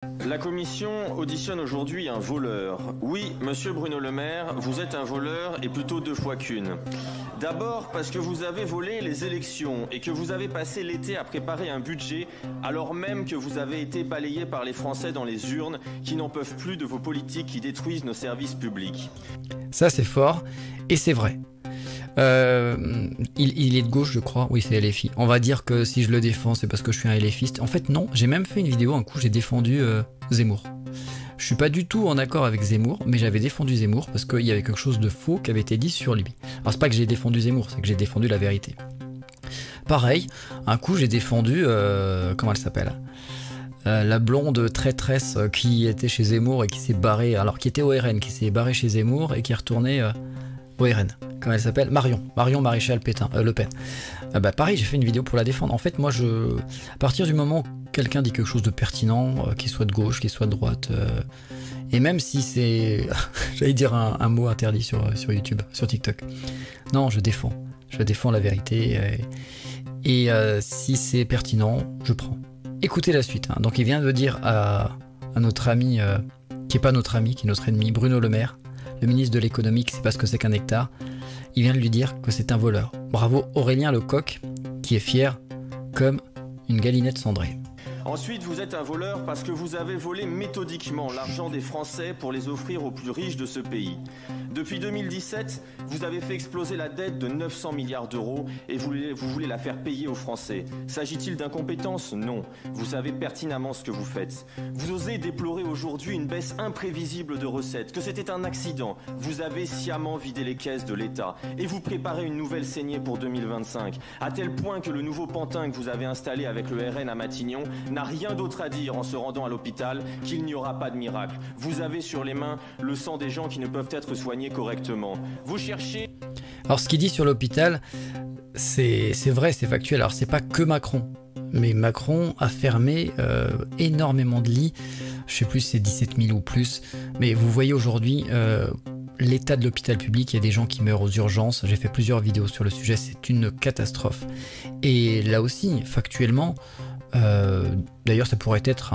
La commission auditionne aujourd'hui un voleur. Oui, monsieur Bruno Le Maire, vous êtes un voleur et plutôt 2 fois qu'une. D'abord parce que vous avez volé les élections et que vous avez passé l'été à préparer un budget alors même que vous avez été balayé par les Français dans les urnes qui n'en peuvent plus de vos politiques qui détruisent nos services publics. Ça c'est fort et c'est vrai. Il est de gauche, je crois. Oui, c'est LFI. On va dire que si je le défends, c'est parce que je suis un LFiste. En fait, non. J'ai même fait une vidéo. Un coup, j'ai défendu Zemmour. Je suis pas du tout en accord avec Zemmour, mais j'avais défendu Zemmour parce qu'il y avait quelque chose de faux qui avait été dit sur lui. Alors, c'est pas que j'ai défendu Zemmour, c'est que j'ai défendu la vérité. Pareil, un coup, j'ai défendu. Comment elle s'appelle la blonde traîtresse qui était chez Zemmour et qui s'est barrée. Alors, qui était au RN, qui s'est barrée chez Zemmour et qui est retournée au RN. Comment elle s'appelle? Marion Maréchal Le Pen. Pareil, j'ai fait une vidéo pour la défendre. En fait, moi, à partir du moment où quelqu'un dit quelque chose de pertinent, qu'il soit de gauche, qu'il soit de droite, et même si c'est, j'allais dire un mot interdit sur YouTube, sur TikTok. Non, je défends la vérité, et si c'est pertinent, je prends. Écoutez la suite. Donc, il vient de dire à notre ami, qui est pas notre ami, qui est notre ennemi, Bruno Le Maire, le ministre de l'économie, qui sait pas ce que c'est qu'un hectare. Il vient de lui dire que c'est un voleur. Bravo Aurélien Lecoq, qui est fier comme une galinette cendrée. Ensuite, vous êtes un voleur parce que vous avez volé méthodiquement l'argent des Français pour les offrir aux plus riches de ce pays. Depuis 2017, vous avez fait exploser la dette de 900 milliards d'euros et vous voulez la faire payer aux Français. S'agit-il d'incompétence? Non. Vous savez pertinemment ce que vous faites. Vous osez déplorer aujourd'hui une baisse imprévisible de recettes, que c'était un accident. Vous avez sciemment vidé les caisses de l'État et vous préparez une nouvelle saignée pour 2025, à tel point que le nouveau pantin que vous avez installé avec le RN à Matignon n'a rien d'autre à dire en se rendant à l'hôpital qu'il n'y aura pas de miracle. Vous avez sur les mains le sang des gens qui ne peuvent être soignés correctement. Vous cherchez... Alors ce qu'il dit sur l'hôpital, c'est vrai, c'est factuel. Alors c'est pas que Macron, mais Macron a fermé énormément de lits. Je sais plus si c'est 17 000 ou plus, mais vous voyez aujourd'hui l'état de l'hôpital public. Il y a des gens qui meurent aux urgences. J'ai fait plusieurs vidéos sur le sujet, c'est une catastrophe. Et là aussi, factuellement, d'ailleurs ça pourrait être